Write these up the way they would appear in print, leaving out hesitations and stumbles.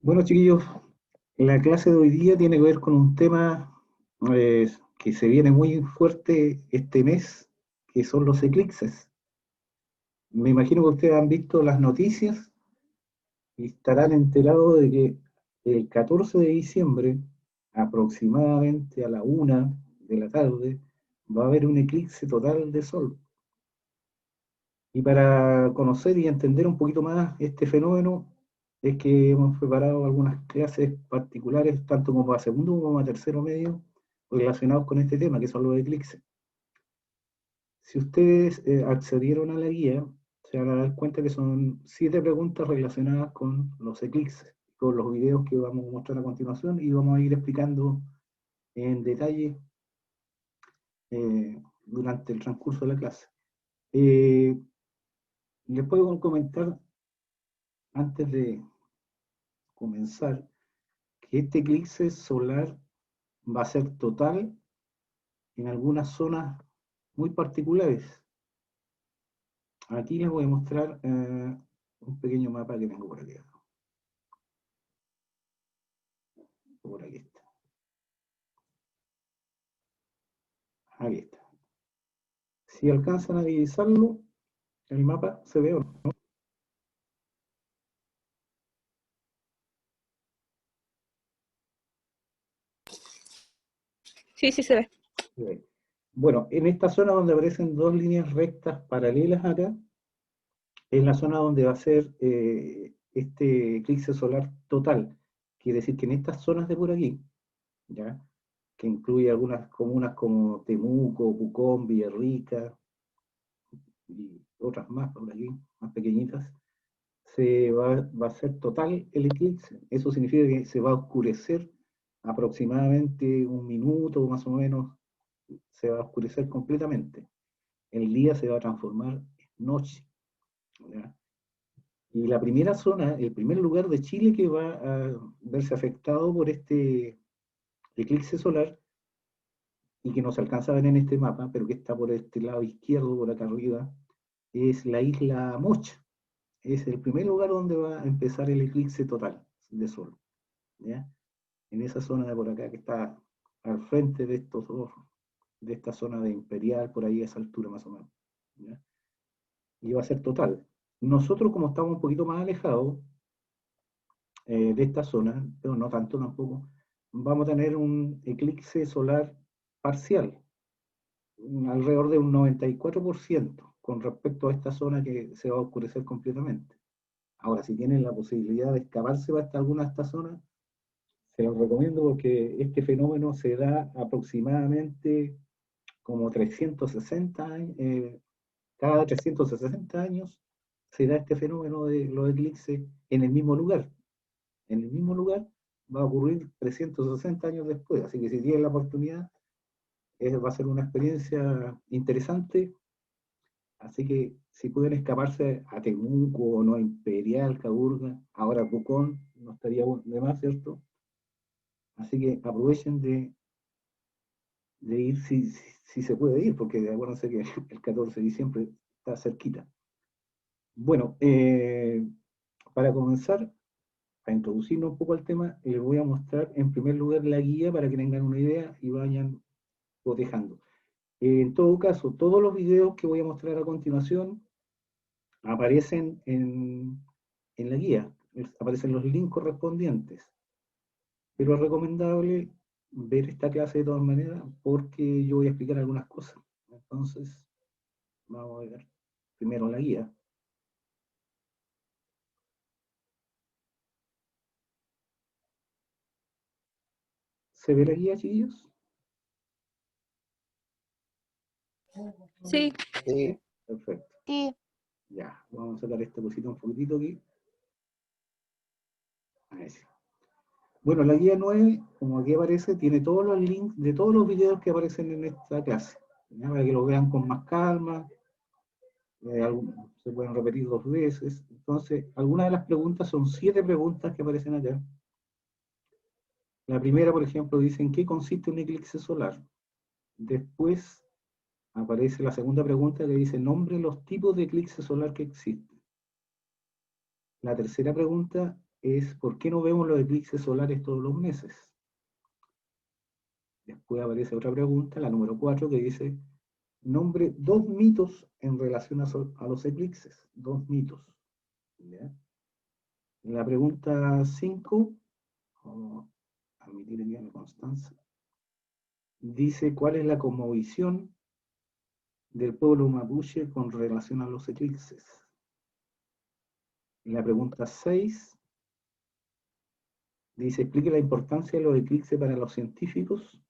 Bueno, chiquillos, la clase de hoy día tiene que ver con un tema que se viene muy fuerte este mes, que son los eclipses. Me imagino que ustedes han visto las noticias y estarán enterados de que el 14 de diciembre, aproximadamente a la 1 de la tarde, va a haber un eclipse total de sol. Y para conocer y entender un poquito más este fenómeno, es que hemos preparado algunas clases particulares, tanto como a segundo como a tercero medio, relacionados con este tema, que son los eclipses. Si ustedes accedieron a la guía, se van a dar cuenta que son 7 preguntas relacionadas con los eclipses, con los videos que vamos a mostrar a continuación, y vamos a ir explicando en detalle durante el transcurso de la clase. Eh, Les puedo comentar, antes de comenzar, que este eclipse solar va a ser total en algunas zonas muy particulares. Aquí les voy a mostrar un pequeño mapa que tengo por aquí. Por aquí está. Aquí está. Si alcanzan a divisarlo, el mapa se ve o no. Sí, sí se ve. Se ve. Bueno, en esta zona donde aparecen dos líneas rectas paralelas acá, es la zona donde va a ser este eclipse solar total. Quiere decir que en estas zonas de por aquí, ¿ya?, que incluye algunas comunas como Temuco, Pucón, Villarrica y otras más por aquí, más pequeñitas, va a ser total el eclipse. Eso significa que se va a oscurecer aproximadamente un minuto, más o menos, se va a oscurecer completamente. El día se va a transformar en noche, ¿ya? Y la primera zona, el primer lugar de Chile que va a verse afectado por este eclipse solar, y que no se alcanza a ver en este mapa, pero que está por este lado izquierdo, por acá arriba, es la isla Mocha. Es el primer lugar donde va a empezar el eclipse total de sol, ¿ya? En esa zona de por acá que está al frente de estos dos, de esta zona de Imperial, por ahí a esa altura más o menos, ¿ya? Y va a ser total. Nosotros, como estamos un poquito más alejados de esta zona, pero no tanto tampoco, vamos a tener un eclipse solar parcial, alrededor de un 94% con respecto a esta zona que se va a oscurecer completamente. Ahora, si tienen la posibilidad de escaparse hasta alguna de estas zonas, se los recomiendo, porque este fenómeno se da aproximadamente como 360 años, cada 360 años se da este fenómeno de los eclipses en el mismo lugar. En el mismo lugar va a ocurrir 360 años después, así que si tienen la oportunidad, va a ser una experiencia interesante. Así que si pueden escaparse a Temuco o no a Imperial, Caburga, ahora Pucón, no estaría de más, ¿cierto? Así que aprovechen de ir si se puede ir, porque acuérdense que el 14 de diciembre está cerquita. Bueno, para comenzar, para introducirnos un poco al tema, les voy a mostrar en primer lugar la guía para que tengan una idea y vayan cotejando. En todo caso, todos los videos que voy a mostrar a continuación aparecen en la guía, aparecen los links correspondientes, pero es recomendable ver esta clase de todas maneras, porque yo voy a explicar algunas cosas. Entonces, vamos a ver primero la guía. ¿Se ve la guía, chiquillos? Sí. Sí. Perfecto. Sí. Ya, vamos a sacar esta cosita un poquitito aquí. Ahí sí. Bueno, la guía 9, como aquí aparece, tiene todos los links de todos los videos que aparecen en esta clase, ¿ya?, para que lo vean con más calma. Se pueden repetir 2 veces. Entonces, algunas de las preguntas son 7 preguntas que aparecen acá. La primera, por ejemplo, dice: ¿en qué consiste un eclipse solar? Después aparece la segunda pregunta, que dice: nombre los tipos de eclipse solar que existen. La tercera pregunta es ¿por qué no vemos los eclipses solares todos los meses? Después aparece otra pregunta, la número 4, que dice, nombre 2 mitos en relación a los eclipses. 2 mitos. ¿Ya? La pregunta 5, vamos a admitir aquí a la Constanza, dice, ¿cuál es la cosmovisión del pueblo mapuche con relación a los eclipses? La pregunta 6 dice, explique la importancia de los eclipses para los científicos.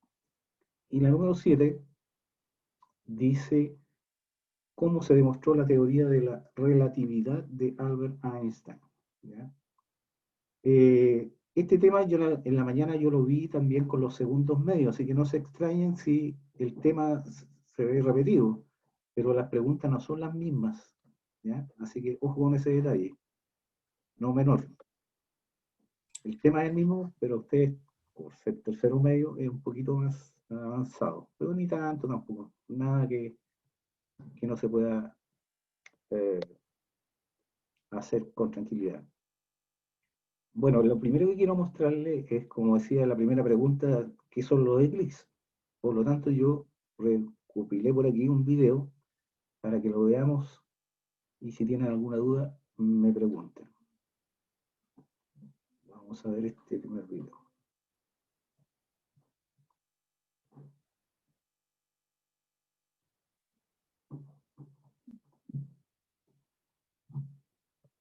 Y la número 7 dice, ¿cómo se demostró la teoría de la relatividad de Albert Einstein? ¿Ya? Este tema en la mañana yo lo vi también con los segundos medios, así que no se extrañen si el tema se ve repetido, pero las preguntas no son las mismas, ¿ya? Así que ojo con ese detalle, no menor. El tema es el mismo, pero ustedes, por ser tercero medio, es un poquito más avanzado, pero ni tanto tampoco, nada que no se pueda eh, hacer con tranquilidad. Bueno, lo primero que quiero mostrarle es, como decía la primera pregunta, ¿qué son los eclipses? Por lo tanto, yo recopilé por aquí un video para que lo veamos y si tienen alguna duda, me pregunten. Vamos a ver este primer video.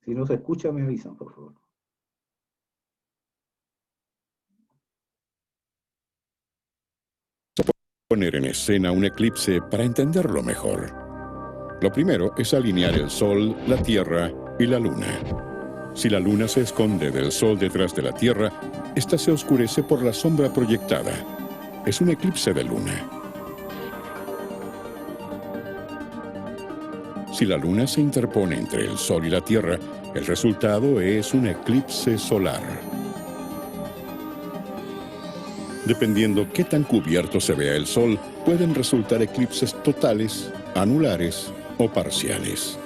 Si no se escucha, me avisan, por favor. Poner en escena un eclipse para entenderlo mejor. Lo primero es alinear el Sol, la Tierra y la Luna. Si la Luna se esconde del Sol detrás de la Tierra, ésta se oscurece por la sombra proyectada. Es un eclipse de luna. Si la Luna se interpone entre el Sol y la Tierra, el resultado es un eclipse solar. Dependiendo qué tan cubierto se vea el Sol, pueden resultar eclipses totales, anulares o parciales.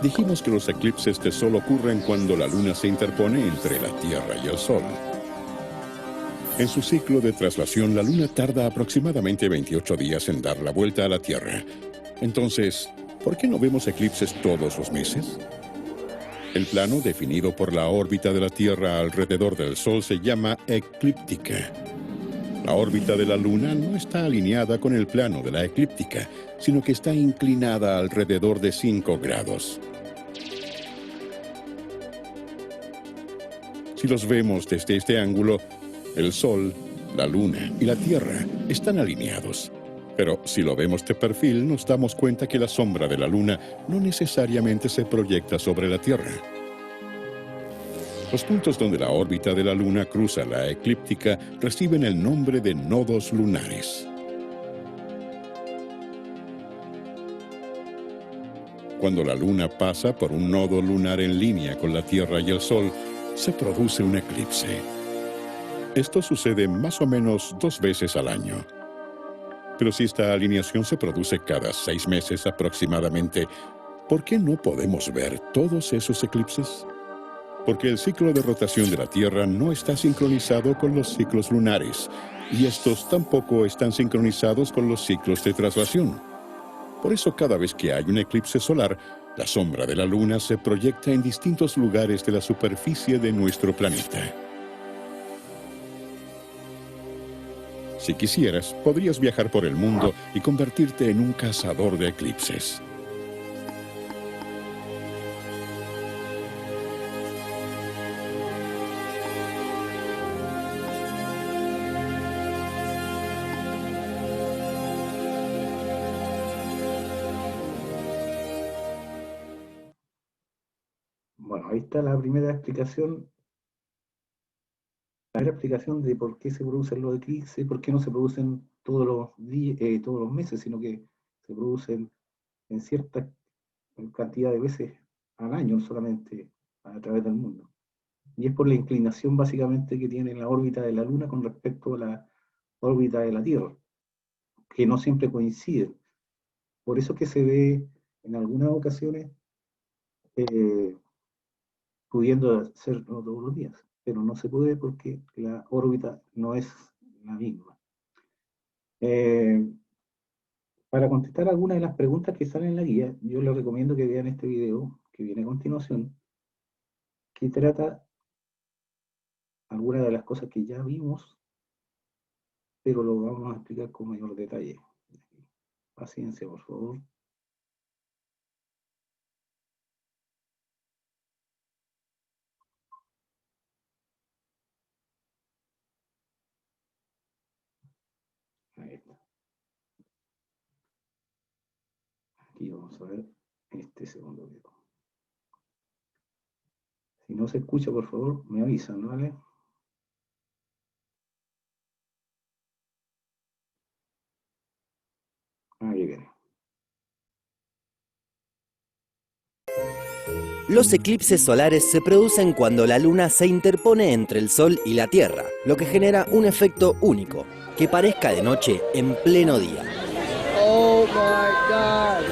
Dijimos que los eclipses de Sol ocurren cuando la Luna se interpone entre la Tierra y el Sol. En su ciclo de traslación, la Luna tarda aproximadamente 28 días en dar la vuelta a la Tierra. Entonces, ¿por qué no vemos eclipses todos los meses? El plano definido por la órbita de la Tierra alrededor del Sol se llama eclíptica. La órbita de la Luna no está alineada con el plano de la eclíptica, sino que está inclinada alrededor de 5 grados. Si los vemos desde este ángulo, el Sol, la Luna y la Tierra están alineados. Pero si lo vemos de perfil, nos damos cuenta que la sombra de la Luna no necesariamente se proyecta sobre la Tierra. Los puntos donde la órbita de la Luna cruza la eclíptica reciben el nombre de nodos lunares. Cuando la Luna pasa por un nodo lunar en línea con la Tierra y el Sol, se produce un eclipse. Esto sucede más o menos 2 veces al año. Pero si esta alineación se produce cada 6 meses aproximadamente, ¿por qué no podemos ver todos esos eclipses? Porque el ciclo de rotación de la Tierra no está sincronizado con los ciclos lunares, y estos tampoco están sincronizados con los ciclos de traslación. Por eso cada vez que hay un eclipse solar, la sombra de la Luna se proyecta en distintos lugares de la superficie de nuestro planeta. Si quisieras, podrías viajar por el mundo y convertirte en un cazador de eclipses. Bueno, ahí está la primera explicación. La primera explicación de por qué se producen los eclipses, por qué no se producen todos los días, todos los meses, sino que se producen en cierta cantidad de veces al año solamente a través del mundo. Y es por la inclinación básicamente que tiene la órbita de la Luna con respecto a la órbita de la Tierra, que no siempre coinciden. Por eso que se ve en algunas ocasiones pudiendo hacerlo todos los días, pero no se puede porque la órbita no es la misma. Para contestar algunas de las preguntas que salen en la guía, yo les recomiendo que vean este video que viene a continuación, que trata algunas de las cosas que ya vimos, pero lo vamos a explicar con mayor detalle. Paciencia, por favor. Ahí está. Aquí vamos a ver este segundo video. Si no se escucha, por favor, me avisan, ¿vale? Ahí viene. Los eclipses solares se producen cuando la luna se interpone entre el sol y la Tierra, lo que genera un efecto único, que parezca de noche en pleno día. Oh my God!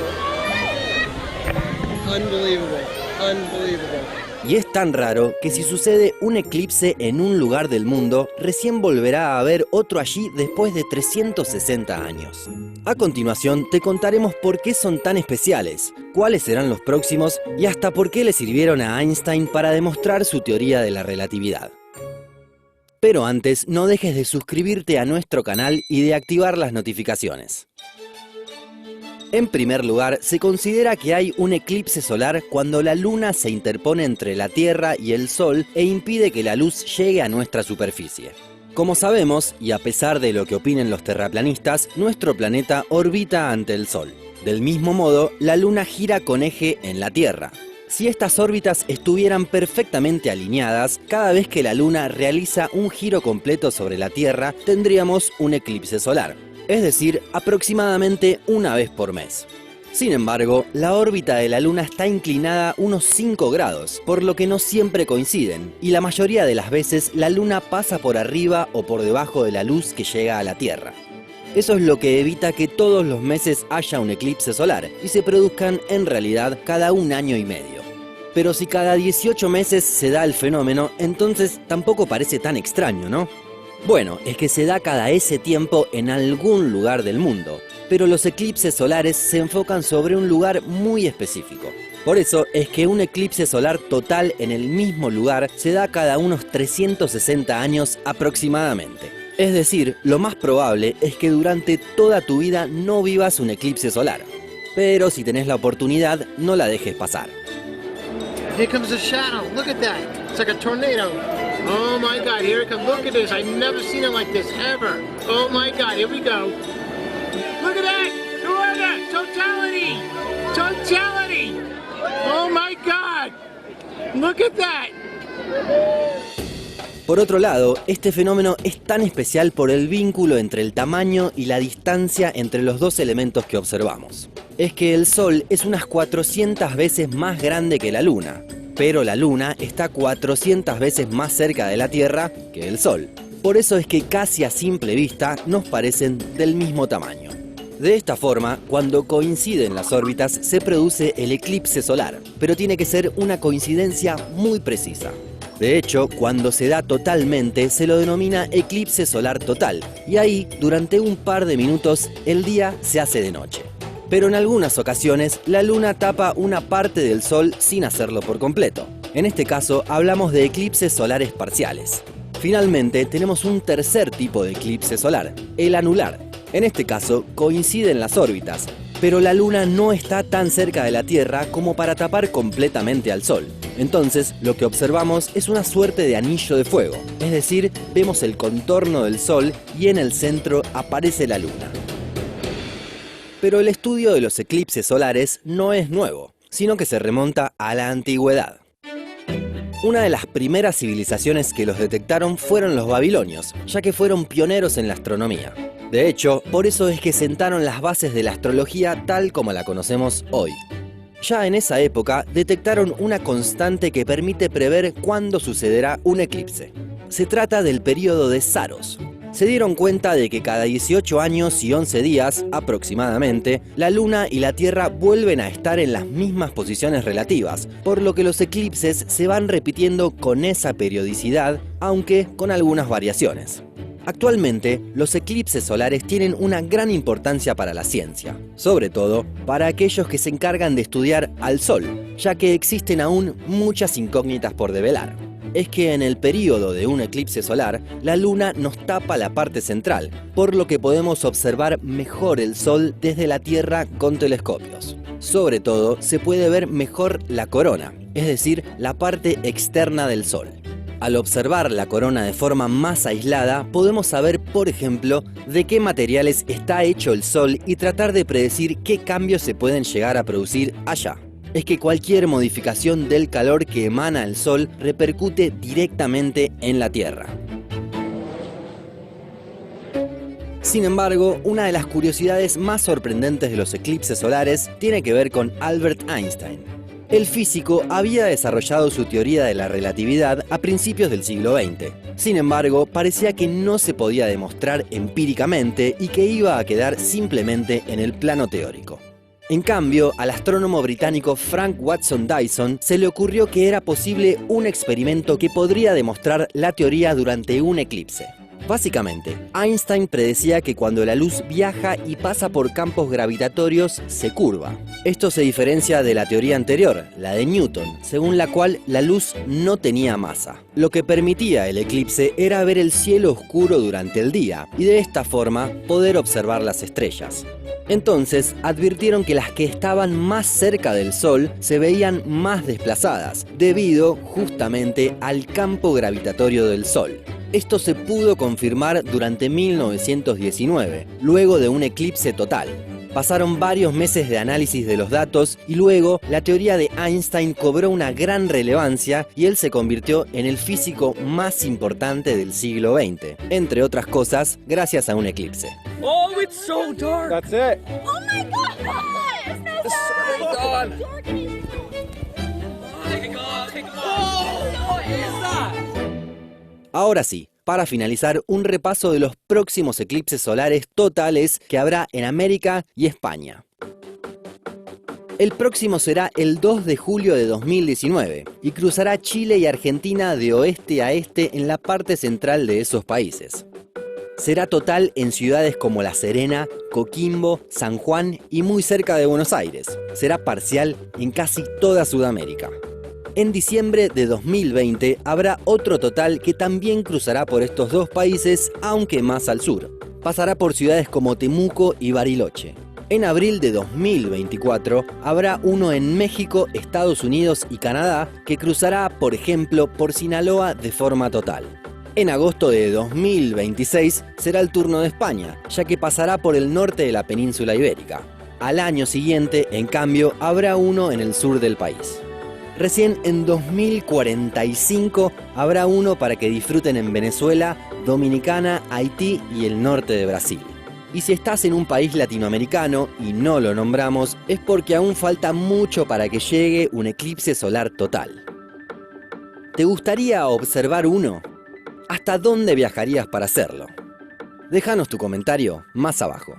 Unbelievable, unbelievable. Y es tan raro que si sucede un eclipse en un lugar del mundo, recién volverá a haber otro allí después de 360 años. A continuación te contaremos por qué son tan especiales, cuáles serán los próximos y hasta por qué le sirvieron a Einstein para demostrar su teoría de la relatividad. Pero antes, no dejes de suscribirte a nuestro canal y de activar las notificaciones. En primer lugar, se considera que hay un eclipse solar cuando la luna se interpone entre la Tierra y el Sol e impide que la luz llegue a nuestra superficie. Como sabemos, y a pesar de lo que opinen los terraplanistas, nuestro planeta orbita ante el Sol. Del mismo modo, la luna gira con eje en la Tierra. Si estas órbitas estuvieran perfectamente alineadas, cada vez que la luna realiza un giro completo sobre la Tierra, tendríamos un eclipse solar. Es decir, aproximadamente una vez por mes. Sin embargo, la órbita de la Luna está inclinada unos 5 grados, por lo que no siempre coinciden, y la mayoría de las veces la Luna pasa por arriba o por debajo de la luz que llega a la Tierra. Eso es lo que evita que todos los meses haya un eclipse solar, y se produzcan en realidad cada 1 año y medio. Pero si cada 18 meses se da el fenómeno, entonces tampoco parece tan extraño, ¿no? Bueno, es que se da cada ese tiempo en algún lugar del mundo, pero los eclipses solares se enfocan sobre un lugar muy específico. Por eso es que un eclipse solar total en el mismo lugar se da cada unos 360 años aproximadamente. Es decir, lo más probable es que durante toda tu vida no vivas un eclipse solar. Pero si tenés la oportunidad, no la dejes pasar. Here comes a shadow. Look at that. It's like a tornado. Oh my God, here it comes. Look at this. I've never seen it like this ever. Oh my God, here we go. Look at that. Look at that. Totality. Totality. Oh my God. Look at that. Por otro lado, este fenómeno es tan especial por el vínculo entre el tamaño y la distancia entre los dos elementos que observamos. Es que el Sol es unas 400 veces más grande que la Luna, pero la Luna está 400 veces más cerca de la Tierra que el Sol. Por eso es que casi a simple vista nos parecen del mismo tamaño. De esta forma, cuando coinciden las órbitas se produce el eclipse solar, pero tiene que ser una coincidencia muy precisa. De hecho, cuando se da totalmente se lo denomina eclipse solar total, y ahí, durante un par de minutos, el día se hace de noche. Pero en algunas ocasiones, la luna tapa una parte del sol sin hacerlo por completo. En este caso, hablamos de eclipses solares parciales. Finalmente, tenemos un tercer tipo de eclipse solar, el anular. En este caso, coinciden las órbitas, pero la luna no está tan cerca de la Tierra como para tapar completamente al Sol. Entonces, lo que observamos es una suerte de anillo de fuego, es decir, vemos el contorno del Sol y en el centro aparece la luna. Pero el estudio de los eclipses solares no es nuevo, sino que se remonta a la antigüedad. Una de las primeras civilizaciones que los detectaron fueron los babilonios, ya que fueron pioneros en la astronomía. De hecho, por eso es que sentaron las bases de la astrología tal como la conocemos hoy. Ya en esa época detectaron una constante que permite prever cuándo sucederá un eclipse. Se trata del período de Saros. se dieron cuenta de que cada 18 años y 11 días, aproximadamente, la Luna y la Tierra vuelven a estar en las mismas posiciones relativas, por lo que los eclipses se van repitiendo con esa periodicidad, aunque con algunas variaciones. Actualmente, los eclipses solares tienen una gran importancia para la ciencia, sobre todo para aquellos que se encargan de estudiar al Sol, ya que existen aún muchas incógnitas por develar. Es que en el período de un eclipse solar, la Luna nos tapa la parte central, por lo que podemos observar mejor el Sol desde la Tierra con telescopios. Sobre todo, se puede ver mejor la corona, es decir, la parte externa del Sol. Al observar la corona de forma más aislada, podemos saber, por ejemplo, de qué materiales está hecho el Sol y tratar de predecir qué cambios se pueden llegar a producir allá. Es que cualquier modificación del calor que emana el Sol repercute directamente en la Tierra. Sin embargo, una de las curiosidades más sorprendentes de los eclipses solares tiene que ver con Albert Einstein. El físico había desarrollado su teoría de la relatividad a principios del siglo XX. Sin embargo, parecía que no se podía demostrar empíricamente y que iba a quedar simplemente en el plano teórico. En cambio, al astrónomo británico Frank Watson Dyson se le ocurrió que era posible un experimento que podría demostrar la teoría durante un eclipse. Básicamente, Einstein predecía que cuando la luz viaja y pasa por campos gravitatorios, se curva. Esto se diferencia de la teoría anterior, la de Newton, según la cual la luz no tenía masa. Lo que permitía el eclipse era ver el cielo oscuro durante el día y de esta forma poder observar las estrellas. Entonces advirtieron que las que estaban más cerca del Sol se veían más desplazadas, debido justamente al campo gravitatorio del Sol. Esto se pudo confirmar durante 1919, luego de un eclipse total. Pasaron varios meses de análisis de los datos y luego la teoría de Einstein cobró una gran relevancia y él se convirtió en el físico más importante del siglo XX, entre otras cosas, gracias a un eclipse. Oh, it's so dark. That's it. Oh my God! The sun is gone. What is that? Ahora sí, para finalizar, un repaso de los próximos eclipses solares totales que habrá en América y España. El próximo será el 2 de julio de 2019 y cruzará Chile y Argentina de oeste a este en la parte central de esos países. Será total en ciudades como La Serena, Coquimbo, San Juan y muy cerca de Buenos Aires. Será parcial en casi toda Sudamérica. En diciembre de 2020 habrá otro total que también cruzará por estos dos países, aunque más al sur. Pasará por ciudades como Temuco y Bariloche. En abril de 2024 habrá uno en México, Estados Unidos y Canadá que cruzará, por ejemplo, por Sinaloa de forma total. En agosto de 2026 será el turno de España, ya que pasará por el norte de la península ibérica. Al año siguiente, en cambio, habrá uno en el sur del país. Recién en 2045 habrá uno para que disfruten en Venezuela, Dominicana, Haití y el norte de Brasil. Y si estás en un país latinoamericano y no lo nombramos, es porque aún falta mucho para que llegue un eclipse solar total. ¿Te gustaría observar uno? ¿Hasta dónde viajarías para hacerlo? Déjanos tu comentario más abajo.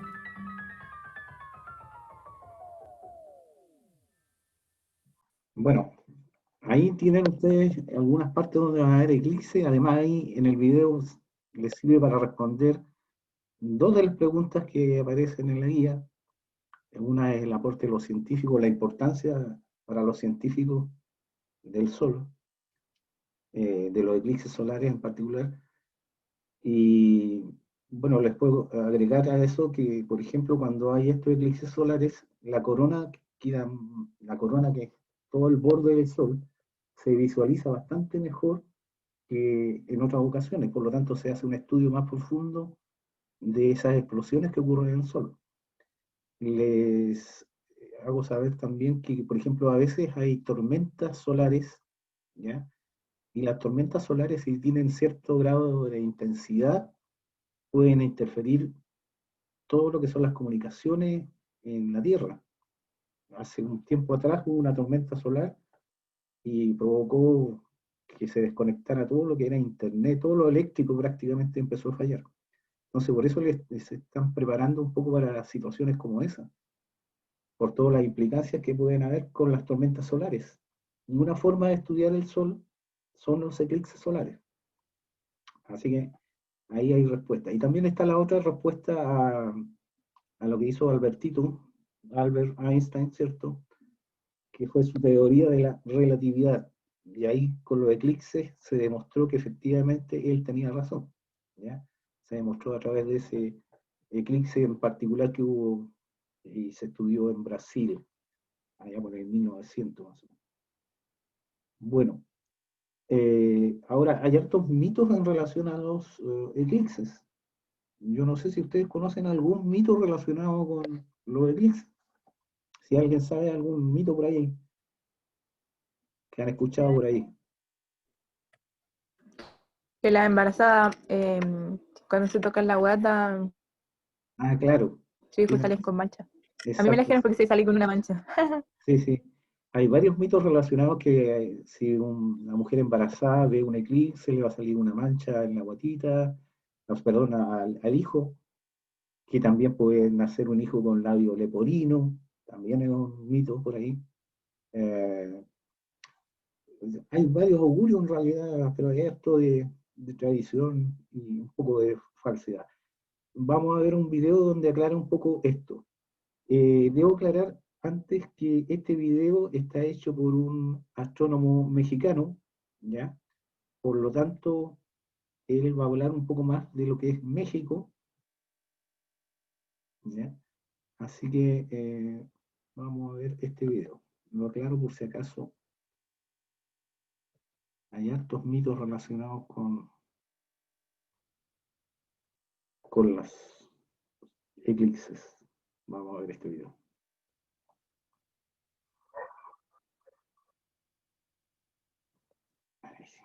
Bueno, ahí tienen ustedes algunas partes donde van a ver eclipse. Además, ahí en el video les sirve para responder dos de las preguntas que aparecen en la guía. Una es el aporte de los científicos, la importancia para los científicos del Sol, de los eclipses solares en particular. Y bueno, les puedo agregar a eso que, por ejemplo, cuando hay estos eclipses solares, la corona que es todo el borde del Sol se visualiza bastante mejor que en otras ocasiones. Por lo tanto, se hace un estudio más profundo de esas explosiones que ocurren en el Sol. Les hago saber también que, por ejemplo, a veces hay tormentas solares, ¿ya? Y las tormentas solares, si tienen cierto grado de intensidad, pueden interferir todo lo que son las comunicaciones en la Tierra. Hace un tiempo atrás hubo una tormenta solar y provocó que se desconectara todo lo que era internet, todo lo eléctrico prácticamente empezó a fallar. Entonces, por eso se están preparando un poco para situaciones como esa, por todas las implicancias que pueden haber con las tormentas solares. Y una forma de estudiar el Sol son los eclipses solares. Así que ahí hay respuesta. Y también está la otra respuesta a lo que hizo Albert Einstein, ¿cierto? Que fue su teoría de la relatividad. Y ahí con los eclipses se demostró que efectivamente él tenía razón, ¿ya? Se demostró a través de ese eclipse en particular que hubo y se estudió en Brasil, allá por el 1900 más o menos. Bueno, ahora hay hartos mitos en relación a los eclipses. Yo no sé si ustedes conocen algún mito relacionado con los eclipses. Si alguien sabe algún mito por ahí, que han escuchado por ahí. Que la embarazada, cuando se toca la guata, Ah, claro. su hijo sale con mancha. A mí me la Exacto. dijeron porque se salí con una mancha. Sí, sí. Hay varios mitos relacionados que si una mujer embarazada ve un eclipse, le va a salir una mancha en la guatita, perdón, al hijo, que también puede nacer un hijo con labio leporino, también es un mito por ahí. Hay varios augurios en realidad, pero hay esto de tradición y un poco de falsedad. Vamos a ver un video donde aclara un poco esto. Debo aclarar antes que este video está hecho por un astrónomo mexicano, ¿ya? Por lo tanto, él va a hablar un poco más de lo que es México, ¿ya? Así que vamos a ver este video. Lo aclaro por si acaso hay hartos mitos relacionados con las eclipses. Vamos a ver este video. Ahí sí.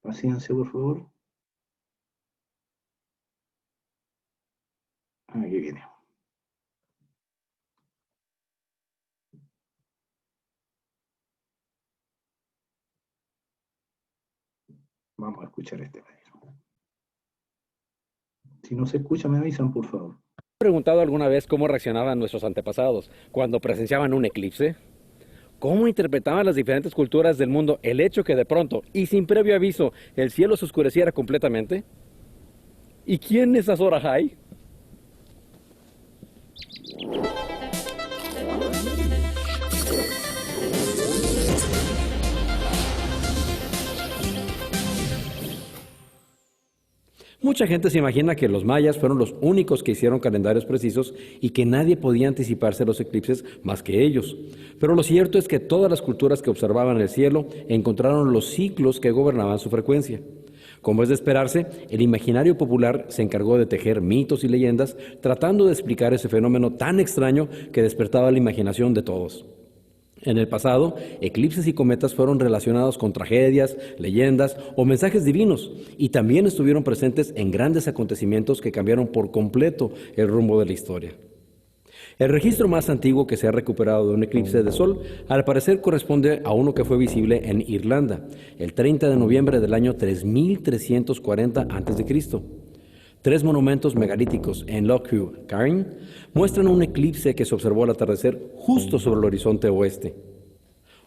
Paciencia, por favor. Aquí viene. Vamos a escuchar este video. Si no se escucha, me avisan, por favor. ¿Preguntado alguna vez cómo reaccionaban nuestros antepasados cuando presenciaban un eclipse? ¿Cómo interpretaban las diferentes culturas del mundo el hecho que de pronto y sin previo aviso el cielo se oscureciera completamente? ¿Y quién es Azor Ahai? Mucha gente se imagina que los mayas fueron los únicos que hicieron calendarios precisos y que nadie podía anticiparse los eclipses más que ellos. Pero lo cierto es que todas las culturas que observaban el cielo encontraron los ciclos que gobernaban su frecuencia. Como es de esperarse, el imaginario popular se encargó de tejer mitos y leyendas tratando de explicar ese fenómeno tan extraño que despertaba la imaginación de todos. En el pasado, eclipses y cometas fueron relacionados con tragedias, leyendas o mensajes divinos, y también estuvieron presentes en grandes acontecimientos que cambiaron por completo el rumbo de la historia. El registro más antiguo que se ha recuperado de un eclipse de sol, al parecer corresponde a uno que fue visible en Irlanda, el 30 de noviembre del año 3340 a.C. 3 monumentos megalíticos en Loch Carn muestran un eclipse que se observó al atardecer justo sobre el horizonte oeste.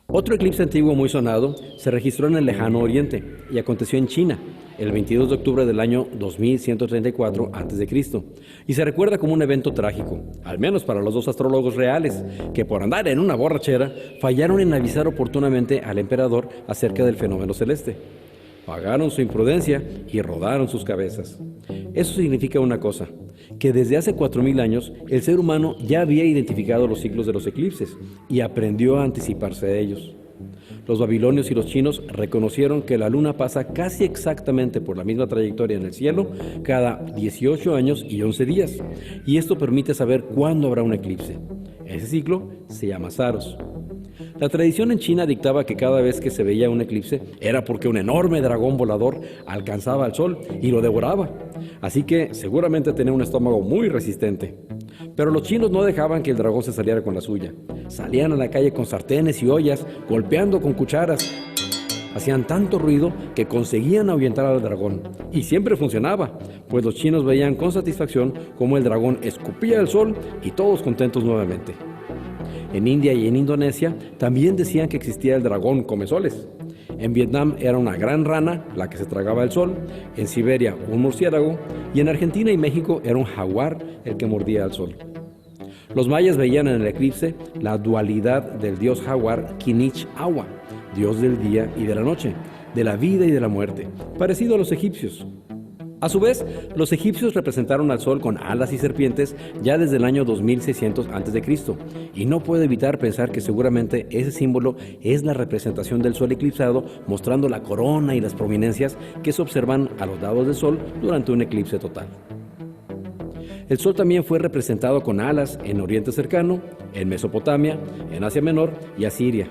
Otro eclipse antiguo muy sonado se registró en el lejano oriente y aconteció en China el 22 de octubre del año 2134 a.C. y se recuerda como un evento trágico, al menos para los dos astrólogos reales, que por andar en una borrachera fallaron en avisar oportunamente al emperador acerca del fenómeno celeste. Pagaron su imprudencia y rodaron sus cabezas. Eso significa una cosa, que desde hace 4000 años el ser humano ya había identificado los ciclos de los eclipses y aprendió a anticiparse de ellos. Los babilonios y los chinos reconocieron que la luna pasa casi exactamente por la misma trayectoria en el cielo cada 18 años y 11 días, y esto permite saber cuándo habrá un eclipse. Ese ciclo se llama Saros. La tradición en China dictaba que cada vez que se veía un eclipse era porque un enorme dragón volador alcanzaba al sol y lo devoraba. Así que seguramente tenía un estómago muy resistente. Pero los chinos no dejaban que el dragón se saliera con la suya. Salían a la calle con sartenes y ollas, golpeando con cucharas. Hacían tanto ruido que conseguían ahuyentar al dragón. Y siempre funcionaba, pues los chinos veían con satisfacción cómo el dragón escupía el sol y todos contentos nuevamente. En India y en Indonesia también decían que existía el dragón comesoles. En Vietnam era una gran rana la que se tragaba el sol, en Siberia un murciélago y en Argentina y México era un jaguar el que mordía el sol. Los mayas veían en el eclipse la dualidad del dios jaguar Kinich Awa, dios del día y de la noche, de la vida y de la muerte, parecido a los egipcios. A su vez, los egipcios representaron al sol con alas y serpientes ya desde el año 2600 a.C., y no puedo evitar pensar que seguramente ese símbolo es la representación del sol eclipsado, mostrando la corona y las prominencias que se observan a los lados del sol durante un eclipse total. El sol también fue representado con alas en Oriente Cercano, en Mesopotamia, en Asia Menor y Asiria.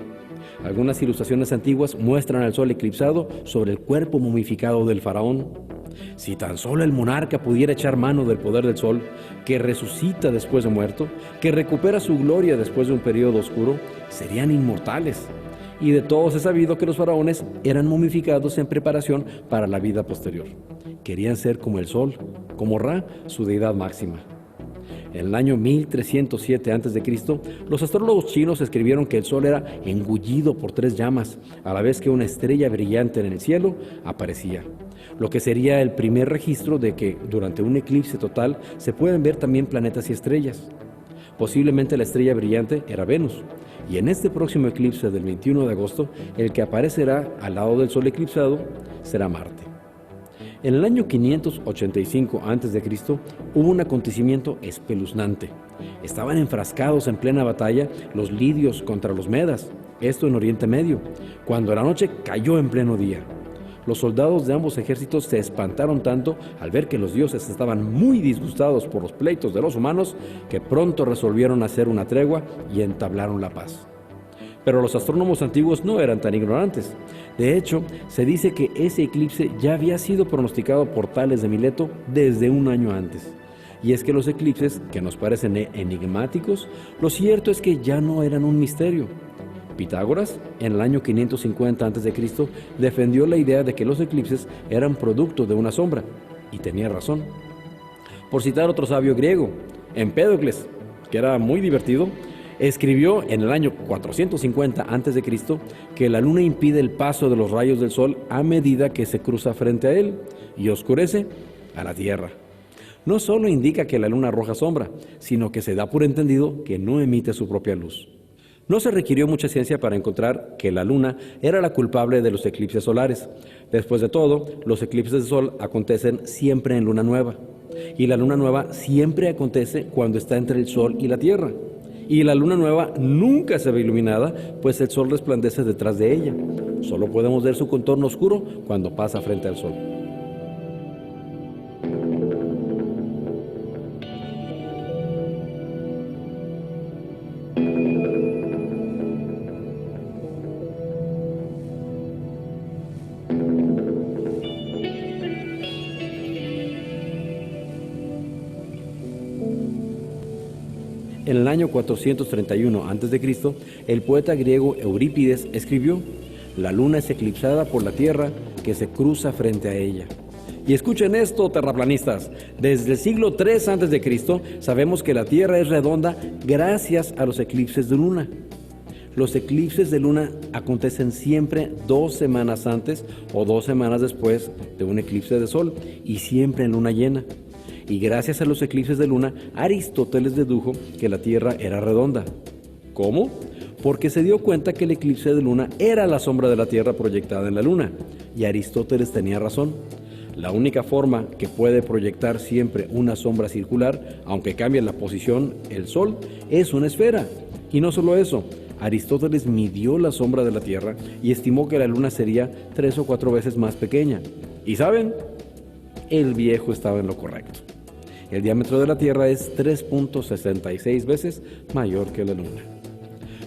Algunas ilustraciones antiguas muestran al sol eclipsado sobre el cuerpo momificado del faraón. Si tan solo el monarca pudiera echar mano del poder del sol, que resucita después de muerto, que recupera su gloria después de un periodo oscuro, serían inmortales. Y de todos es sabido que los faraones eran momificados en preparación para la vida posterior. Querían ser como el sol, como Ra, su deidad máxima. En el año 1307 a.C., los astrólogos chinos escribieron que el sol era engullido por 3 llamas, a la vez que una estrella brillante en el cielo aparecía, lo que sería el primer registro de que durante un eclipse total se pueden ver también planetas y estrellas. Posiblemente la estrella brillante era Venus, y en este próximo eclipse del 21 de agosto, el que aparecerá al lado del sol eclipsado será Marte. En el año 585 a.C. hubo un acontecimiento espeluznante. Estaban enfrascados en plena batalla los lidios contra los medas, esto en Oriente Medio, cuando la noche cayó en pleno día. Los soldados de ambos ejércitos se espantaron tanto al ver que los dioses estaban muy disgustados por los pleitos de los humanos que pronto resolvieron hacer una tregua y entablaron la paz. Pero los astrónomos antiguos no eran tan ignorantes. De hecho, se dice que ese eclipse ya había sido pronosticado por Tales de Mileto desde un año antes. Y es que los eclipses, que nos parecen enigmáticos, lo cierto es que ya no eran un misterio. Pitágoras, en el año 550 a.C., defendió la idea de que los eclipses eran producto de una sombra, y tenía razón. Por citar otro sabio griego, Empédocles, que era muy divertido, escribió en el año 450 a.C. que la luna impide el paso de los rayos del sol a medida que se cruza frente a él y oscurece a la tierra. No solo indica que la luna arroja sombra, sino que se da por entendido que no emite su propia luz. No se requirió mucha ciencia para encontrar que la luna era la culpable de los eclipses solares. Después de todo, los eclipses de sol acontecen siempre en luna nueva, y la luna nueva siempre acontece cuando está entre el sol y la tierra. Y la luna nueva nunca se ve iluminada, pues el sol resplandece detrás de ella. Solo podemos ver su contorno oscuro cuando pasa frente al sol. En el año 431 a.C., el poeta griego Eurípides escribió: «La luna es eclipsada por la tierra que se cruza frente a ella». Y escuchen esto, terraplanistas. Desde el siglo III a.C. sabemos que la Tierra es redonda gracias a los eclipses de luna. Los eclipses de luna acontecen siempre 2 semanas antes o 2 semanas después de un eclipse de sol, y siempre en luna llena. Y gracias a los eclipses de luna, Aristóteles dedujo que la Tierra era redonda. ¿Cómo? Porque se dio cuenta que el eclipse de luna era la sombra de la Tierra proyectada en la luna. Y Aristóteles tenía razón. La única forma que puede proyectar siempre una sombra circular, aunque cambie la posición, el Sol, es una esfera. Y no solo eso, Aristóteles midió la sombra de la Tierra y estimó que la luna sería 3 o 4 veces más pequeña. ¿Y saben? El viejo estaba en lo correcto. El diámetro de la Tierra es 3.66 veces mayor que la Luna.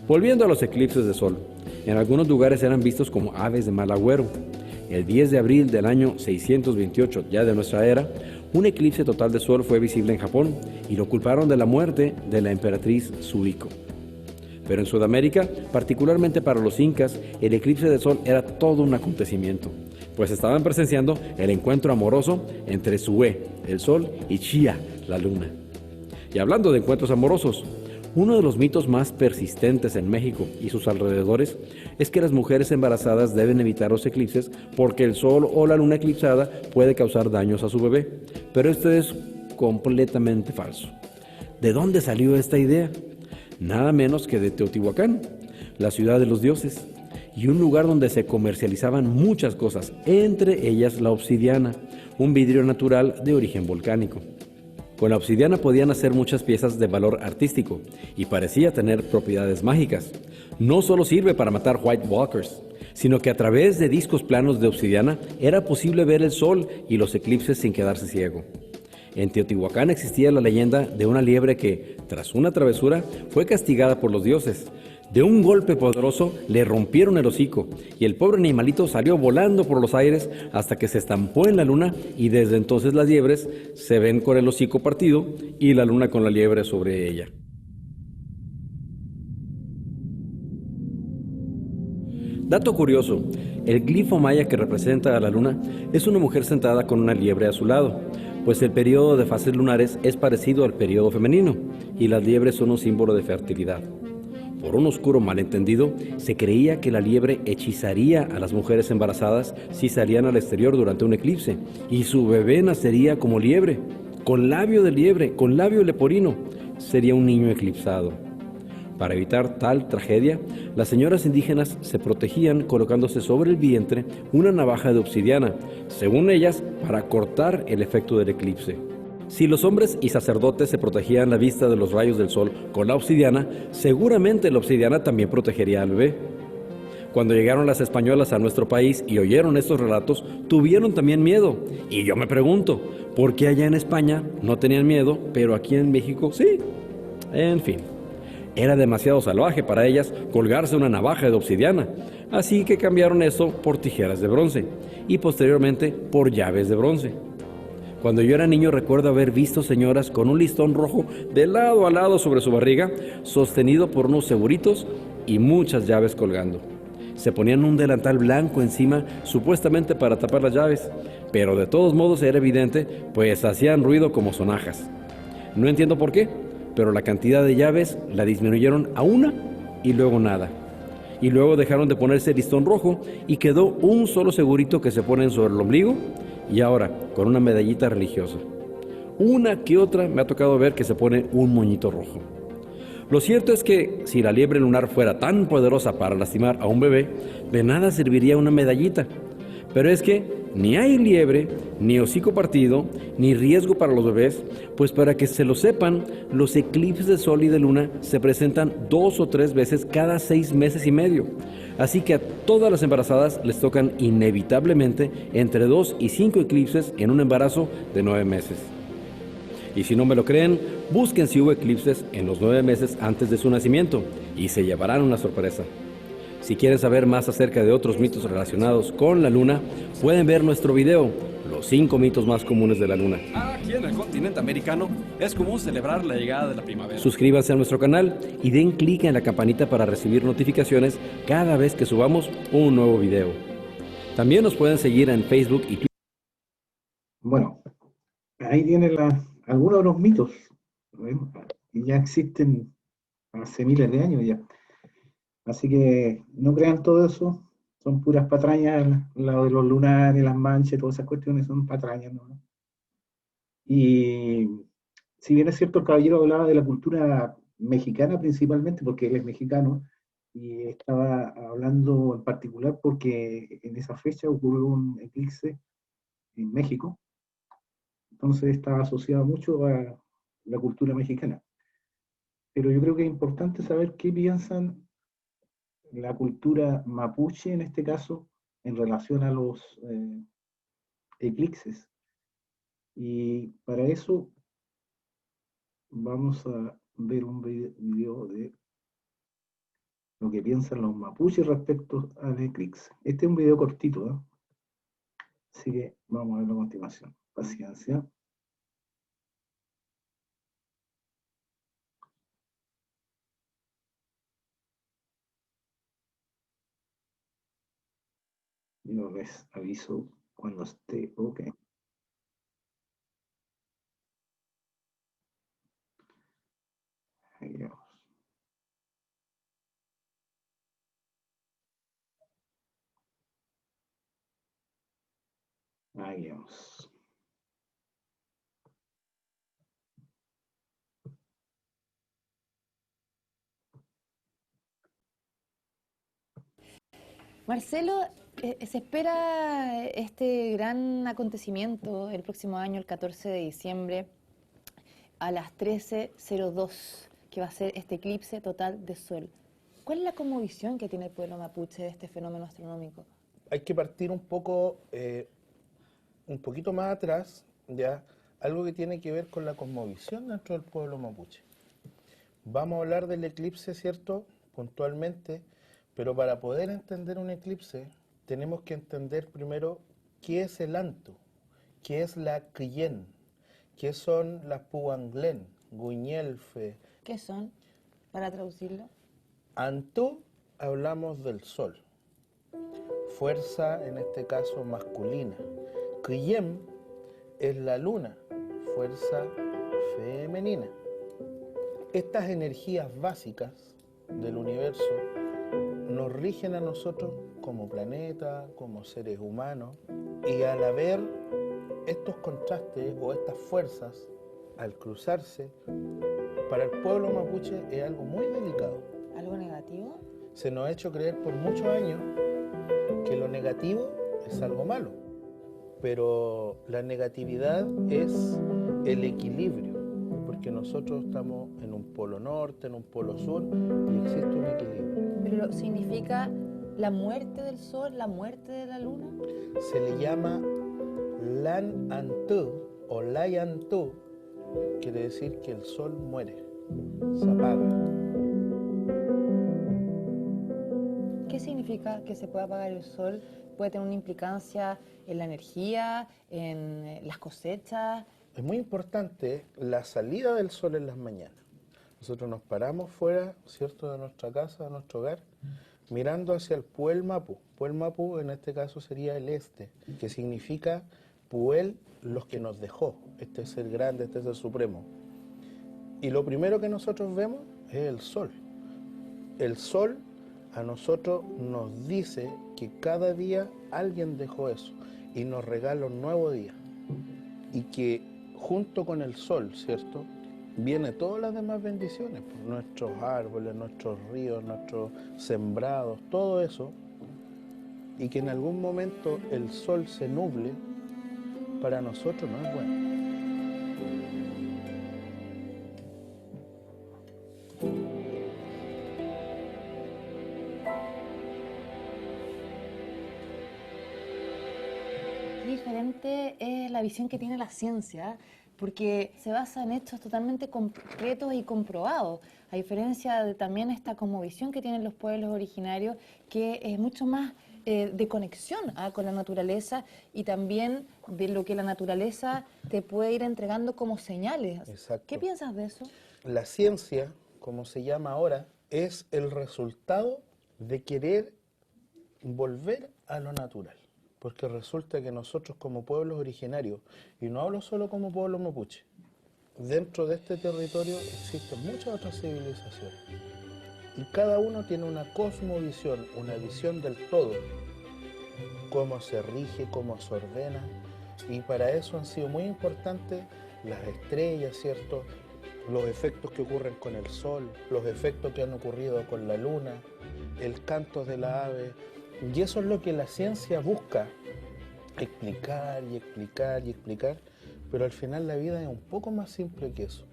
Volviendo a los eclipses de sol, en algunos lugares eran vistos como aves de mal agüero. El 10 de abril del año 628 ya de nuestra era, un eclipse total de sol fue visible en Japón y lo culparon de la muerte de la emperatriz Suiko. Pero en Sudamérica, particularmente para los incas, el eclipse de sol era todo un acontecimiento, pues estaban presenciando el encuentro amoroso entre Sué, el sol, y Chía, la luna. Y hablando de encuentros amorosos, uno de los mitos más persistentes en México y sus alrededores es que las mujeres embarazadas deben evitar los eclipses porque el sol o la luna eclipsada puede causar daños a su bebé. Pero esto es completamente falso. ¿De dónde salió esta idea? Nada menos que de Teotihuacán, la ciudad de los dioses, y un lugar donde se comercializaban muchas cosas, entre ellas la obsidiana, un vidrio natural de origen volcánico. Con la obsidiana podían hacer muchas piezas de valor artístico y parecía tener propiedades mágicas. No solo sirve para matar White Walkers, sino que a través de discos planos de obsidiana era posible ver el sol y los eclipses sin quedarse ciego. En Teotihuacán existía la leyenda de una liebre que, tras una travesura, fue castigada por los dioses. De un golpe poderoso le rompieron el hocico y el pobre animalito salió volando por los aires hasta que se estampó en la luna, y desde entonces las liebres se ven con el hocico partido y la luna con la liebre sobre ella. Dato curioso, el glifo maya que representa a la luna es una mujer sentada con una liebre a su lado, pues el periodo de fases lunares es parecido al periodo femenino y las liebres son un símbolo de fertilidad. Por un oscuro malentendido, se creía que la liebre hechizaría a las mujeres embarazadas si salían al exterior durante un eclipse, y su bebé nacería como liebre, con labio de liebre, con labio leporino. Sería un niño eclipsado. Para evitar tal tragedia, las señoras indígenas se protegían colocándose sobre el vientre una navaja de obsidiana, según ellas, para cortar el efecto del eclipse. Si los hombres y sacerdotes se protegían la vista de los rayos del sol con la obsidiana, seguramente la obsidiana también protegería al bebé. Cuando llegaron las españolas a nuestro país y oyeron estos relatos, tuvieron también miedo. Y yo me pregunto, ¿por qué allá en España no tenían miedo, pero aquí en México sí? En fin, era demasiado salvaje para ellas colgarse una navaja de obsidiana, así que cambiaron eso por tijeras de bronce y posteriormente por llaves de bronce. Cuando yo era niño recuerdo haber visto señoras con un listón rojo de lado a lado sobre su barriga, sostenido por unos seguritos y muchas llaves colgando. Se ponían un delantal blanco encima, supuestamente para tapar las llaves, pero de todos modos era evidente, pues hacían ruido como sonajas. No entiendo por qué, pero la cantidad de llaves la disminuyeron a una y luego nada. Y luego dejaron de ponerse el listón rojo y quedó un solo segurito que se ponen sobre el ombligo, y ahora con una medallita religiosa. Una que otra me ha tocado ver que se pone un moñito rojo. Lo cierto es que si la liebre lunar fuera tan poderosa para lastimar a un bebé, de nada serviría una medallita. Pero es que ni hay liebre, ni hocico partido, ni riesgo para los bebés, pues para que se lo sepan, los eclipses de sol y de luna se presentan 2 o 3 veces cada 6 meses y medio. Así que a todas las embarazadas les tocan inevitablemente entre 2 y 5 eclipses en un embarazo de 9 meses. Y si no me lo creen, busquen si hubo eclipses en los 9 meses antes de su nacimiento y se llevarán una sorpresa. Si quieren saber más acerca de otros mitos relacionados con la luna, pueden ver nuestro video, Los 5 mitos más comunes de la luna. Aquí en el continente americano es común celebrar la llegada de la primavera. Suscríbanse a nuestro canal y den clic en la campanita para recibir notificaciones cada vez que subamos un nuevo video. También nos pueden seguir en Facebook y Twitter. Bueno, ahí tienen algunos de los mitos, que ya existen hace miles de años ya. Así que no crean todo eso, son puras patrañas, lo de los lunares, las manchas, todas esas cuestiones son patrañas, ¿no? Y si bien es cierto, el caballero hablaba de la cultura mexicana principalmente, porque él es mexicano, y estaba hablando en particular porque en esa fecha ocurrió un eclipse en México, entonces estaba asociado mucho a la cultura mexicana. Pero yo creo que es importante saber qué piensan la cultura mapuche, en este caso, en relación a los eclipses. Y para eso vamos a ver un video de lo que piensan los mapuches respecto al eclipse. Este es un video cortito, ¿eh? Así que vamos a verlo a continuación. Paciencia. Yo les aviso cuando esté ok. Ahí vamos. Ahí vamos. Marcelo, se espera este gran acontecimiento el próximo año, el 14 de diciembre, a las 13:02, que va a ser este eclipse total de sol. ¿Cuál es la cosmovisión que tiene el pueblo mapuche de este fenómeno astronómico? Hay que partir un poquito más atrás, ya, algo que tiene que ver con la cosmovisión dentro del pueblo mapuche. Vamos a hablar del eclipse, ¿cierto?, puntualmente, pero para poder entender un eclipse tenemos que entender primero qué es el Antu, qué es la Criyen, qué son las Puanglen, Guiñelfe. ¿Qué son, para traducirlo? Antu, hablamos del sol, fuerza en este caso masculina. Criyen es la luna, fuerza femenina. Estas energías básicas del universo nos rigen a nosotros como planeta, como seres humanos, y al haber estos contrastes o estas fuerzas, al cruzarse, para el pueblo mapuche es algo muy delicado. ¿Algo negativo? Se nos ha hecho creer por muchos años que lo negativo es algo malo, pero la negatividad es el equilibrio, porque nosotros estamos en un polo norte, en un polo sur, y existe un equilibrio. ¿Pero significa la muerte del sol, la muerte de la luna? Se le llama Lan Antu o Layantu, quiere decir que el sol muere, se apaga. ¿Qué significa que se pueda apagar el sol? ¿Puede tener una implicancia en la energía, en las cosechas? Es muy importante la salida del sol en las mañanas. Nosotros nos paramos fuera, ¿cierto?, de nuestra casa, de nuestro hogar, mirando hacia el Puel Mapu. Puel Mapu en este caso sería el este, que significa Puel, los que nos dejó. Este es el grande, este es el supremo. Y lo primero que nosotros vemos es el sol. El sol a nosotros nos dice que cada día alguien dejó eso y nos regala un nuevo día. Y que junto con el sol, ¿cierto?, viene todas las demás bendiciones, pues, nuestros árboles, nuestros ríos, nuestros sembrados, todo eso, y que en algún momento el sol se nuble, para nosotros no es bueno. Qué diferente es la visión que tiene la ciencia, porque se basa en hechos totalmente concretos y comprobados, a diferencia de también esta cosmovisión que tienen los pueblos originarios, que es mucho más de conexión con la naturaleza y también de lo que la naturaleza te puede ir entregando como señales. Exacto. ¿Qué piensas de eso? La ciencia, como se llama ahora, es el resultado de querer volver a lo natural. Porque resulta que nosotros como pueblos originarios, y no hablo solo como pueblo mapuche, dentro de este territorio existen muchas otras civilizaciones. Y cada uno tiene una cosmovisión, una visión del todo, cómo se rige, cómo se ordena, y para eso han sido muy importantes las estrellas, ¿cierto?, los efectos que ocurren con el sol, los efectos que han ocurrido con la luna, el canto de la ave. Y eso es lo que la ciencia busca, explicar y explicar y explicar, pero al final la vida es un poco más simple que eso.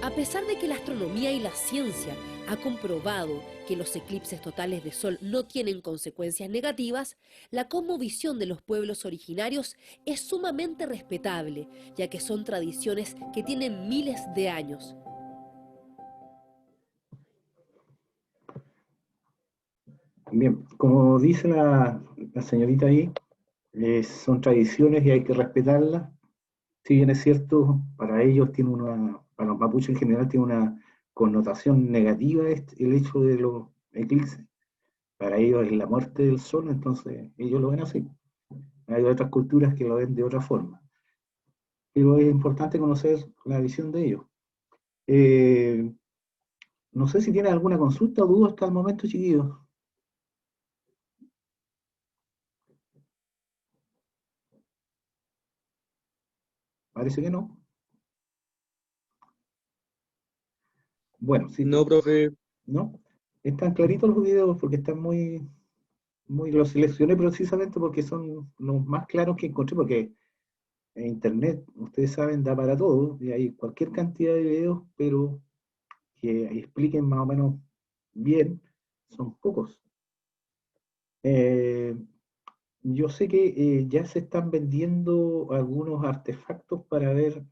A pesar de que la astronomía y la ciencia ha comprobado que los eclipses totales de sol no tienen consecuencias negativas, la cosmovisión de los pueblos originarios es sumamente respetable, ya que son tradiciones que tienen miles de años. Bien, como dice la señorita ahí, son tradiciones y hay que respetarlas. Si bien es cierto, para ellos para los mapuches en general tiene una connotación negativa el hecho de los eclipses. Para ellos es la muerte del sol, entonces ellos lo ven así. Hay otras culturas que lo ven de otra forma. Pero es importante conocer la visión de ellos. No sé si tienen alguna consulta o duda hasta el momento, chiquillos. Parece que no. Bueno, sí. No, profe. ¿No? Están claritos los videos porque están muy, los seleccioné precisamente porque son los más claros que encontré, porque en internet, ustedes saben, da para todo, y hay cualquier cantidad de videos, pero que expliquen más o menos bien, son pocos. Yo sé que ya se están vendiendo algunos artefactos para ver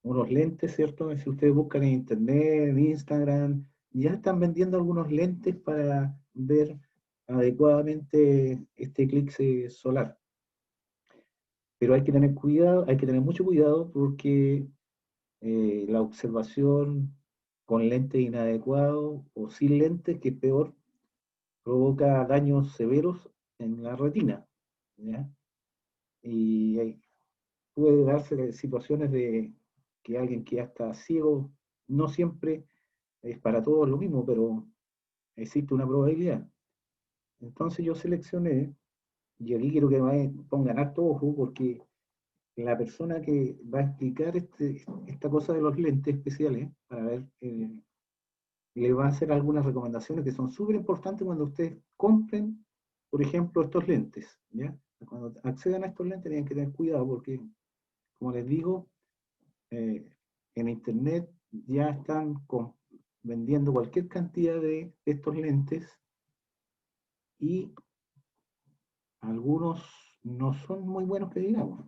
unos lentes, ¿cierto? Si ustedes buscan en internet, en Instagram, ya están vendiendo algunos lentes para ver adecuadamente este eclipse solar. Pero hay que tener cuidado, hay que tener mucho cuidado porque la observación con lentes inadecuados o sin lentes, que es peor, provoca daños severos en la retina, ¿ya? Y puede darse situaciones de que alguien que ya está ciego, no siempre es para todos lo mismo, pero existe una probabilidad. Entonces yo seleccioné, y aquí quiero que pongan harto ojo, porque la persona que va a explicar esta cosa de los lentes especiales, para ver, le va a hacer algunas recomendaciones que son súper importantes cuando ustedes compren, por ejemplo, estos lentes, ¿ya? Cuando accedan a estos lentes tienen que tener cuidado porque, como les digo, en internet ya están vendiendo cualquier cantidad de estos lentes y algunos no son muy buenos que digamos,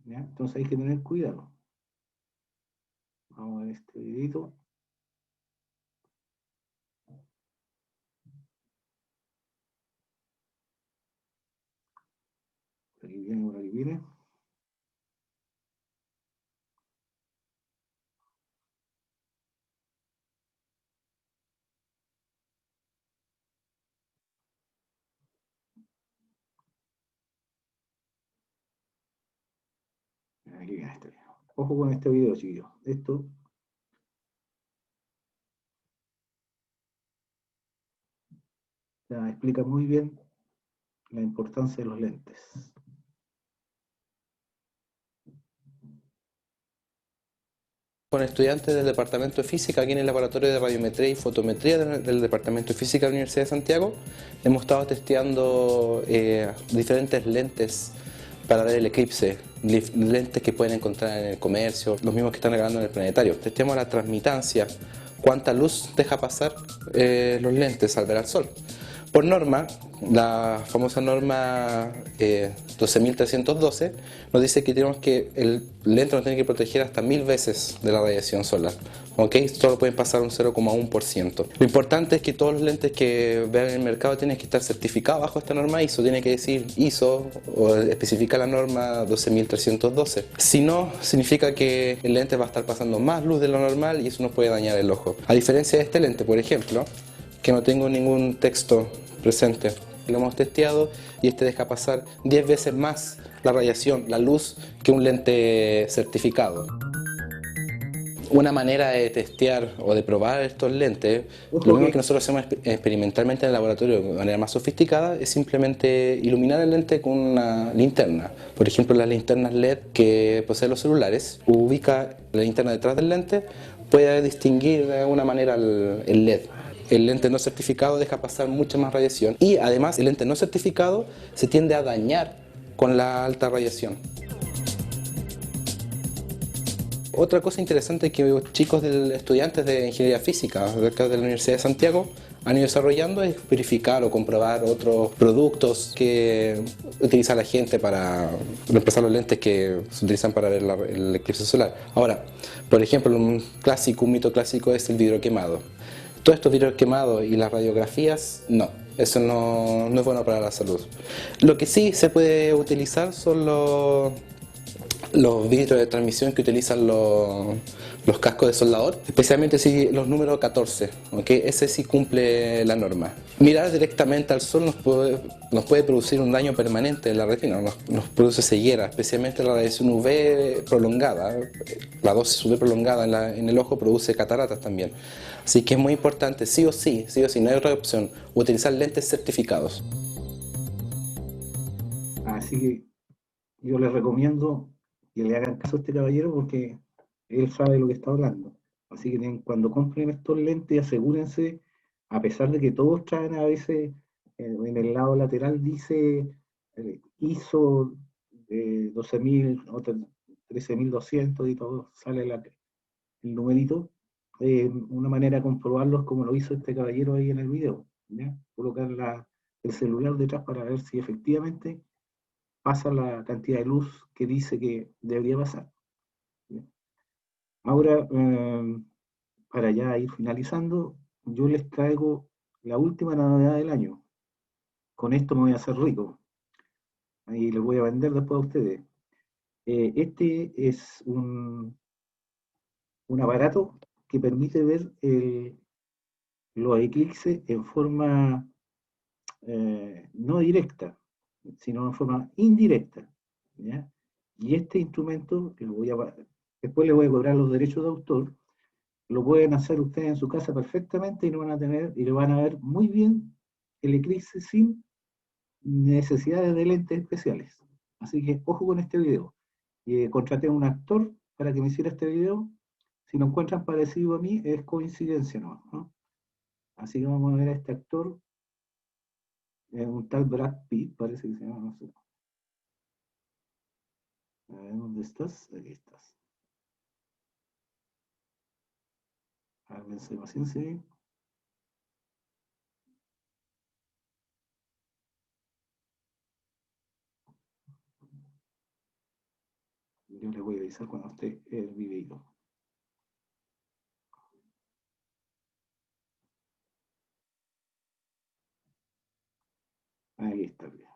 ¿ya? Entonces hay que tener cuidado. Vamos a ver este videito. Por aquí viene, por aquí viene. Aquí viene este video. Ojo con este video, chiquillos. Esto ya explica muy bien la importancia de los lentes. Con estudiantes del Departamento de Física aquí en el Laboratorio de Radiometría y Fotometría del Departamento de Física de la Universidad de Santiago, hemos estado testeando diferentes lentes para ver el eclipse, lentes que pueden encontrar en el comercio, los mismos que están regalando en el planetario. Testeamos la transmitancia, cuánta luz deja pasar los lentes al ver al sol. Por norma, la famosa norma 12.312 nos dice que el lente nos tiene que proteger hasta 1000 veces de la radiación solar. ¿Ok? Solo pueden pasar un 0,1%. Lo importante es que todos los lentes que vean en el mercado tienen que estar certificados bajo esta norma ISO. Tiene que decir ISO o especificar la norma 12.312. Si no, significa que el lente va a estar pasando más luz de lo normal y eso nos puede dañar el ojo. A diferencia de este lente, por ejemplo, que no tengo ningún texto presente. Lo hemos testeado y este deja pasar 10 veces más la radiación, la luz, que un lente certificado. Una manera de testear o de probar estos lentes, lo mismo que nosotros hacemos experimentalmente en el laboratorio de manera más sofisticada, es simplemente iluminar el lente con una linterna. Por ejemplo, las linternas LED que poseen los celulares, ubica la linterna detrás del lente, puede distinguir de alguna manera el LED. El lente no certificado deja pasar mucha más radiación y además el lente no certificado se tiende a dañar con la alta radiación. Otra cosa interesante que estudiantes de Ingeniería Física de acá de la Universidad de Santiago han ido desarrollando es verificar o comprobar otros productos que utiliza la gente para reemplazar los lentes que se utilizan para ver el eclipse solar. Ahora, por ejemplo, un mito clásico es el vidrio quemado. Todos estos vidrios quemados y las radiografías, no, eso no es bueno para la salud. Lo que sí se puede utilizar son los vidrios de transmisión que utilizan los cascos de soldador, especialmente si los números 14, ¿okay? Ese sí cumple la norma. Mirar directamente al sol nos puede producir un daño permanente en la retina, nos produce ceguera, especialmente la radiación UV prolongada. La dosis UV prolongada en el ojo produce cataratas también. Así que es muy importante, sí o sí, no hay otra opción, utilizar lentes certificados. Así que yo les recomiendo que le hagan caso a este caballero porque él sabe de lo que está hablando. Así que cuando compren estos lentes, asegúrense, a pesar de que todos traen a veces, en el lado lateral dice ISO 12.000, otro 13.200 y todo, sale el numerito. Una manera de comprobarlos como lo hizo este caballero ahí en el video, ¿ya? Colocar el celular detrás para ver si efectivamente pasa la cantidad de luz que dice que debería pasar. Ahora, para ya ir finalizando, yo les traigo la última novedad del año. Con esto me voy a hacer rico. Y les voy a vender después a ustedes. Este es un aparato que permite ver los eclipses en forma no directa, sino en forma indirecta, ¿ya? Y este instrumento, que después les voy a cobrar los derechos de autor, lo pueden hacer ustedes en su casa perfectamente y lo van a ver muy bien el eclipse sin necesidades de lentes especiales. Así que ojo con este video. Contraté a un actor para que me hiciera este video. Si lo encuentran parecido a mí, es coincidencia, ¿no? Así que vamos a ver a este actor. Un tal Brad Pitt, parece que se llama, no sé. A ver, ¿dónde estás? Aquí estás. Ármense paciencia. Yo les voy a avisar cuando esté el video. Ahí está el video.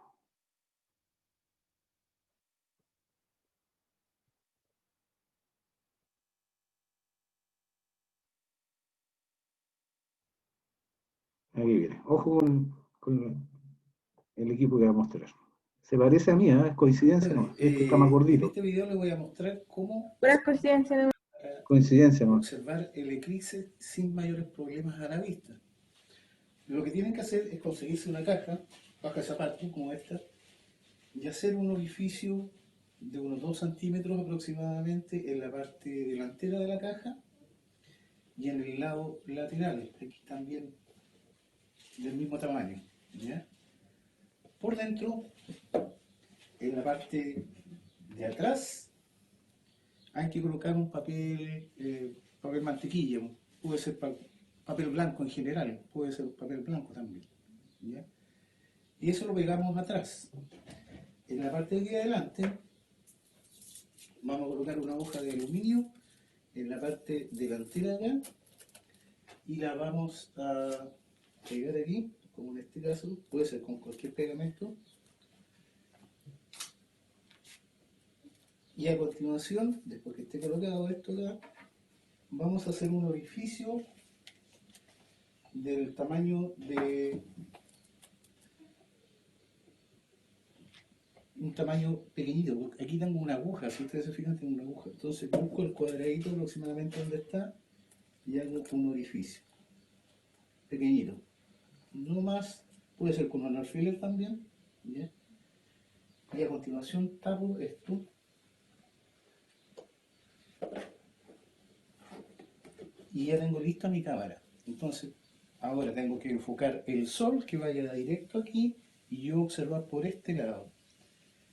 Aquí viene. Ojo con el equipo que va a mostrar. Se parece a mí, ¿eh? Es coincidencia, ¿no? Este está más gordito. En este video les voy a mostrar cómo coincidencia, ¿no? observar el eclipse sin mayores problemas a la vista. Lo que tienen que hacer es conseguirse una caja, de zapatos como esta, y hacer un orificio de unos 2 centímetros aproximadamente en la parte delantera de la caja y en el lado lateral, aquí también del mismo tamaño, ¿ya? Por dentro, en la parte de atrás, hay que colocar un papel mantequilla, puede ser papel blanco en general, puede ser papel blanco también, ¿ya? Y eso lo pegamos atrás. En la parte de aquí adelante, vamos a colocar una hoja de aluminio en la parte delantera de acá y la vamos a pegar aquí, como en este caso, puede ser con cualquier pegamento. Y a continuación, después que esté colocado esto acá, vamos a hacer un orificio del tamaño de un tamaño pequeñito. Aquí tengo una aguja, si ustedes se fijan tengo una aguja. Entonces busco el cuadradito aproximadamente donde está y hago un orificio pequeñito. No más, puede ser con un alfiler también, ¿ya? Y a continuación tapo esto. Y ya tengo lista mi cámara. Entonces, ahora tengo que enfocar el sol que vaya directo aquí y yo observar por este lado.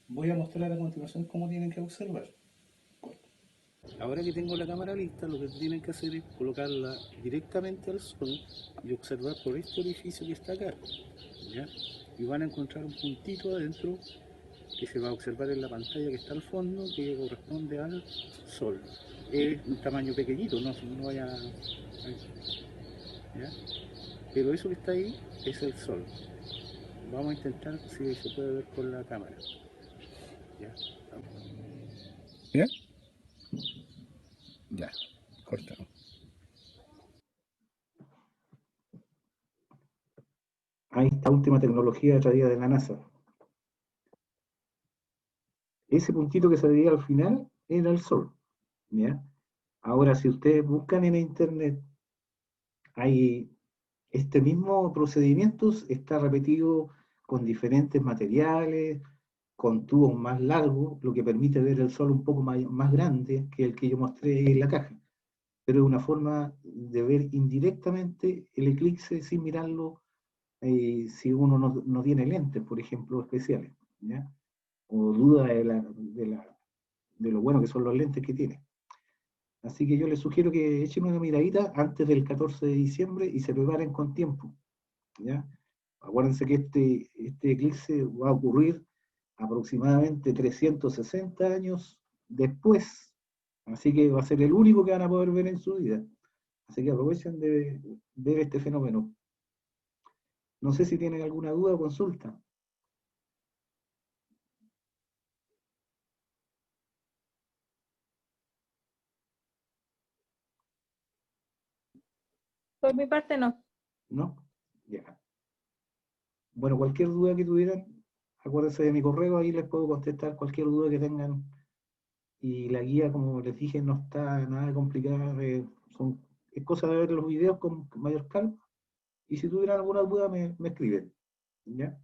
Voy a mostrar a continuación cómo tienen que observar. Ahora que tengo la cámara lista, lo que tienen que hacer es colocarla directamente al sol y observar por este orificio que está acá, ¿ya? Y van a encontrar un puntito adentro que se va a observar en la pantalla que está al fondo, que corresponde al sol. Es un tamaño pequeñito, no vaya a... ¿ya? Pero eso que está ahí es el sol. Vamos a intentar si se puede ver con la cámara. ¿Ya? ¿Ya? Ya, cortamos. Ahí está última tecnología traída de la NASA. Ese puntito que se veía al final era el Sol. ¿Ya? Ahora, si ustedes buscan en internet, hay este mismo procedimiento está repetido con diferentes materiales, con tubos más largos, lo que permite ver el Sol un poco más grande que el que yo mostré en la caja. Pero es una forma de ver indirectamente el eclipse sin mirarlo si uno no tiene lentes, por ejemplo, especiales, ¿ya? O duda de lo bueno que son los lentes que tiene. Así que yo les sugiero que echen una miradita antes del 14 de diciembre y se preparen con tiempo, ¿ya? Acuérdense que este eclipse va a ocurrir aproximadamente 360 años después, así que va a ser el único que van a poder ver en su vida. Así que aprovechen de ver este fenómeno. No sé si tienen alguna duda o consulta. Por mi parte no. ¿No? Ya. Bueno, cualquier duda que tuvieran, acuérdense de mi correo, ahí les puedo contestar cualquier duda que tengan. Y la guía, como les dije, no está nada complicada. Es cosa de ver los videos con mayor calma. Y si tuvieran alguna duda, me escriben. ¿Ya?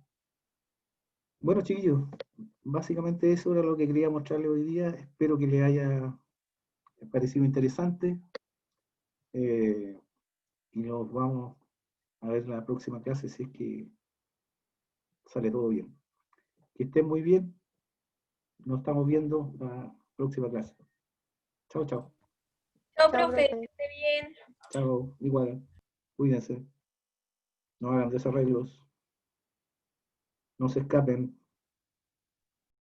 Bueno, chiquillos, básicamente eso era lo que quería mostrarles hoy día. Espero que les haya parecido interesante. Y nos vamos a ver la próxima clase si es que sale todo bien. Que estén muy bien. Nos estamos viendo la próxima clase. Chao, chao. Chao, profe, que esté bien. Chao, igual. Cuídense. No hagan desarreglos. No se escapen.